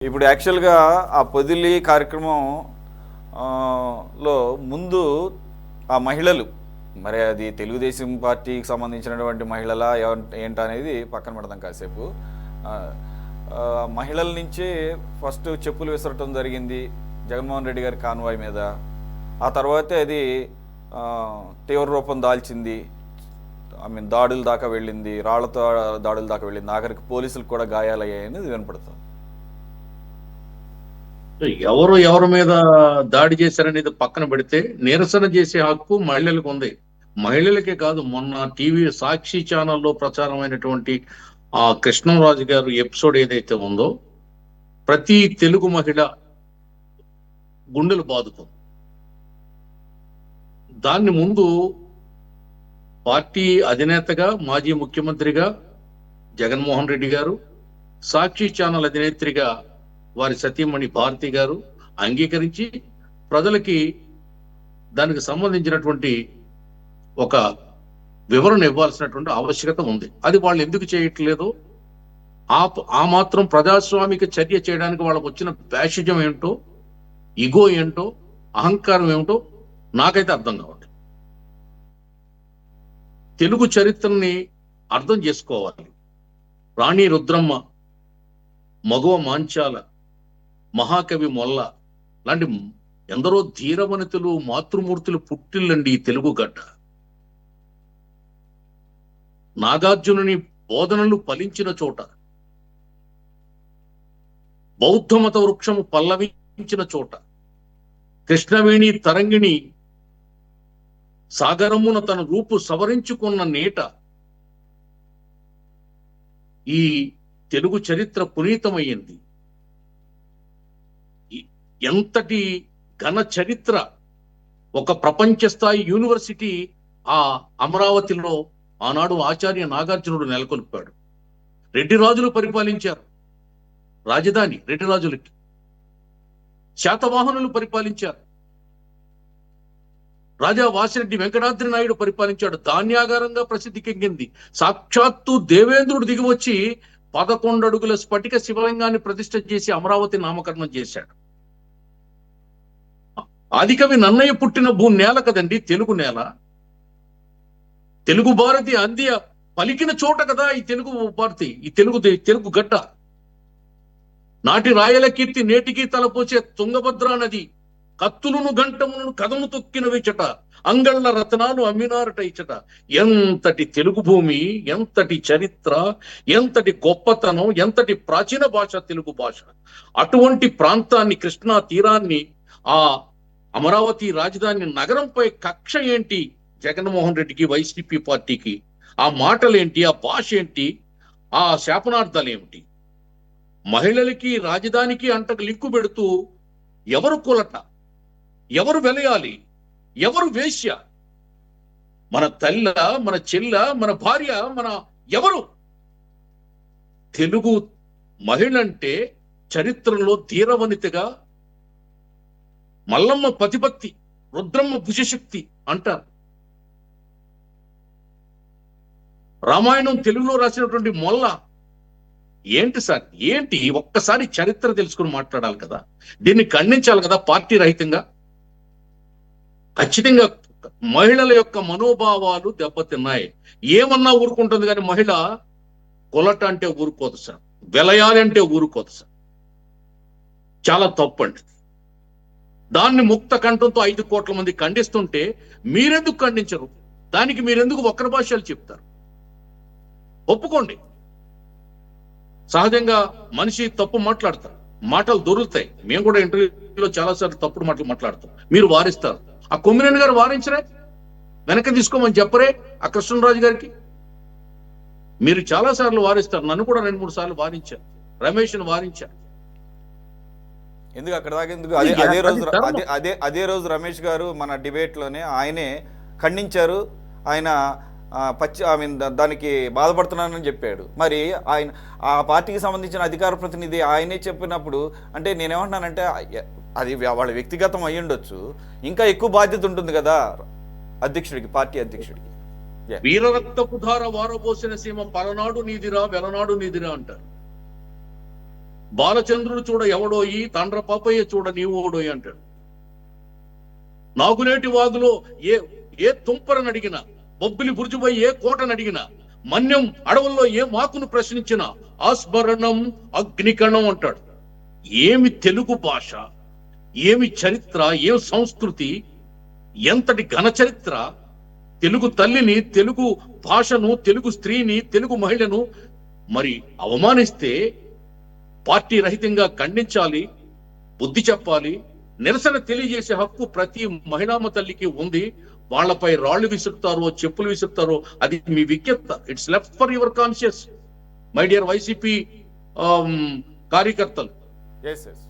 ఇప్పుడు యాక్చువల్గా ఆ పొదిలి కార్యక్రమం లో ముందు ఆ మహిళలు మరి అది తెలుగుదేశం పార్టీకి సంబంధించినటువంటి మహిళల ఏంటనేది అనేది పక్కన పెడదాం కాసేపు. ఆ, ఆ, మహిళల నుంచే ఫస్ట్ చెప్పులు విసరటం జరిగింది జగన్మోహన్ రెడ్డి గారి కాన్వాయ్ మీద. ఆ తర్వాతే అది తీవ్ర రూపం దాల్చింది. దాడుల దాకా వెళ్ళింది, రాళ్లతో దాడుల దాకా వెళ్ళింది, ఆఖరికి పోలీసులకు కూడా గాయాలయ్యాయని వినపడుతుంది. ఎవరు ఎవరి మీద దాడి చేశారనేది పక్కన పెడితే నిరసన చేసే హక్కు మహిళలకు ఉంది. మహిళలకే కాదు, మొన్న టీవీ సాక్షి ఛానల్లో ప్రచారమైనటువంటి ఆ కృష్ణంరాజు గారు ఎపిసోడ్ ఏదైతే ఉందో ప్రతి తెలుగు మహిళ గుండెలు బాదుకుంది. దాన్ని ముందు పార్టీ అధినేతగా మాజీ ముఖ్యమంత్రిగా జగన్మోహన్ రెడ్డి గారు, సాక్షి ఛానల్ అధినేత్రిగా వారి సతీమణి భారతి గారు అంగీకరించి ప్రజలకి దానికి సంబంధించినటువంటి ఒక వివరణ ఇవ్వాల్సినటువంటి ఆవశ్యకత ఉంది. అది వాళ్ళు ఎందుకు చేయట్లేదు, ఆ మాత్రం ప్రజాస్వామిక చర్య చేయడానికి వాళ్ళకు వచ్చిన బ్యాషిజం ఏంటో, ఇగో ఏంటో, అహంకారం ఏమిటో నాకైతే అర్థం కావట్లేదు. తెలుగు చరిత్రని అర్థం చేసుకోవాలి. రాణి రుద్రమ్మ, మగువ మాంచాల, మహాకవి మొల్ల లాంటి ఎందరో ధీరవనితులు, మాతృమూర్తులు పుట్టిల్లండి ఈ తెలుగు గడ్డ. నాగార్జునుని బోధనలు ఫలించిన చోట, బౌద్ధమత వృక్షము పల్లవించిన చోట, కృష్ణవేణి తరంగిణి సాగరమున తన రూపు సవరించుకున్న నేట ఈ తెలుగు చరిత్ర పునీతమయ్యింది. ఎంతటి ఘన చరిత్ర! ఒక ప్రపంచ స్థాయి యూనివర్సిటీ ఆ అమరావతిలో ఆనాడు ఆచార్య నాగార్జునుడు నెలకొల్పాడు. రెడ్డి రాజులు పరిపాలించారు రాజధాని, రెడ్డి రాజులకి. శాతవాహనులు పరిపాలించారు. రాజా వాసిరెడ్డి వెంకటాద్రి నాయుడు పరిపాలించాడు. ధాన్యాగారంగా ప్రసిద్ధికెక్కింది. సాక్షాత్తు దేవేంద్రుడు దిగివచ్చి 11 అడుగుల స్ఫటిక శివలింగాన్ని ప్రతిష్ఠ చేసి అమరావతి నామకరణం చేశాడు. ఆదికవి నన్నయ్య పుట్టిన నేల కదండి తెలుగు నేల. తెలుగు భారతి అందియ పలికిన చోట కదా ఈ తెలుగు భారతి, ఈ తెలుగు గడ్డ. నాటి రాయల కీర్తి నేటికి తలపోసే తుంగభద్రా నది, కత్తులను గంటములను కథము తొక్కిన విచట, అంగళ్ళ రత్నాలు అమ్మినారట ఇచ్చట. ఎంతటి తెలుగు భూమి, ఎంతటి చరిత్ర, ఎంతటి గొప్పతనం, ఎంతటి ప్రాచీన భాష తెలుగు భాష. అటువంటి ప్రాంతాన్ని, కృష్ణా తీరాన్ని, ఆ అమరావతి రాజధాని నగరంపై కక్ష ఏంటి జగన్మోహన్ రెడ్డికి, వైసీపీ పార్టీకి? ఆ మాటలేంటి, ఆ భాష ఏంటి, ఆ శాపనార్థాలు ఏమిటి? మహిళలకి రాజధానికి అంటకు లిక్కు పెడుతూ ఎవరు కులట, ఎవరు వెలయాలి, ఎవరు వేశ్య? మన తల్ల, మన చెల్ల, మన భార్య, మన ఎవరు? తెలుగు మహిళ అంటే చరిత్రలో ధీరవనితగా మల్లమ్మ పతిపత్తి, రుద్రమ్మ భుజశక్తి అంటారు. రామాయణం తెలుగులో రాసినటువంటి మొల్ల ఏంటి సార్, ఏంటి? ఒక్కసారి చరిత్ర తెలుసుకుని మాట్లాడాలి కదా. దీన్ని ఖండించాలి కదా పార్టీ రహితంగా. ఖచ్చితంగా మహిళల యొక్క మనోభావాలు దెబ్బతిన్నాయి. ఏమన్నా ఊరుకుంటుంది కానీ మహిళ కొలట అంటే ఊరుకోదు సార్, వెలయాలి అంటే ఊరుకోదు సార్. చాలా తప్పండి. దాన్ని ముక్త కంఠంతో 5 కోట్ల మంది ఖండిస్తుంటే మీరెందుకు ఖండించరు? దానికి మీరెందుకు వక్ర భాషలు చెప్తారు? ఒప్పుకోండి. సహజంగా మనిషి తప్పు మాట్లాడతారు, మాటలు దొరుకుతాయి. మేము కూడా ఇంటర్వ్యూలో చాలాసార్లు తప్పుడు మాటలు మాట్లాడతాం, మీరు వారిస్తారు. ఆ కొమ్మినేని గారు వారించరే, వెనక్కి తీసుకోమని చెప్పరే ఆ కృష్ణరాజు గారికి? మీరు చాలా సార్లు వారిస్తారు. నన్ను కూడా 2-3 సార్లు వారించారు, రమేష్ను వారించారు. ఎందుకు అక్కడ దాకా ఎందుకు? అదే రోజు రమేష్ గారు మన డిబేట్లోనే ఆయనే ఖండించారు. ఆయన దానికి బాధపడుతున్నానని చెప్పాడు. మరి ఆయన ఆ పార్టీకి సంబంధించిన అధికార ప్రతినిధి ఆయనే చెప్పినప్పుడు అంటే నేనేమంటున్నానంటే అది వాళ్ళ వ్యక్తిగతం అయ్యి ఉండొచ్చు, ఇంకా ఎక్కువ బాధ్యత ఉంటుంది కదా అధ్యక్షుడికి, పార్టీ అధ్యక్షుడికి. వీరరక్తపు ధార వారబోసిన సీమ పలనాడు నీదిరా, వెలనాడు నీదిరా అంటారు. బాలచంద్రుడు చూడ ఎవడోయి, తండ్ర పాపయ్య చూడ నీవోడోయి అంటాడు. నాగునేటి వాగులో ఏ తుంపరని అడిగినా, బొబ్బిలి బుర్జుపై ఏ కోటను అడిగినా, మన్యం అడవుల్లో ఏ మాకును ప్రశ్నించినా ఆస్మరణం అగ్నికణం అంటాడు. ఏమి తెలుగు భాష, ఏమి చరిత్ర, ఏం సంస్కృతి, ఎంతటి ఘన చరిత్ర! తెలుగు తల్లిని, తెలుగు భాషను, తెలుగు స్త్రీని, తెలుగు మహిళను మరి అవమానిస్తే పార్టీ రహితంగా ఖండించాలి, బుద్ధి చెప్పాలి. నిరసన తెలియజేసే హక్కు ప్రతి మహిళామ తల్లికి ఉంది. వాళ్లపై రాళ్లు విసురుతారో, చెప్పులు విసురుతారో అది మీ విజ్ఞత. It's left for your conscious, my dear YCP కార్యకర్తలు. Yes yes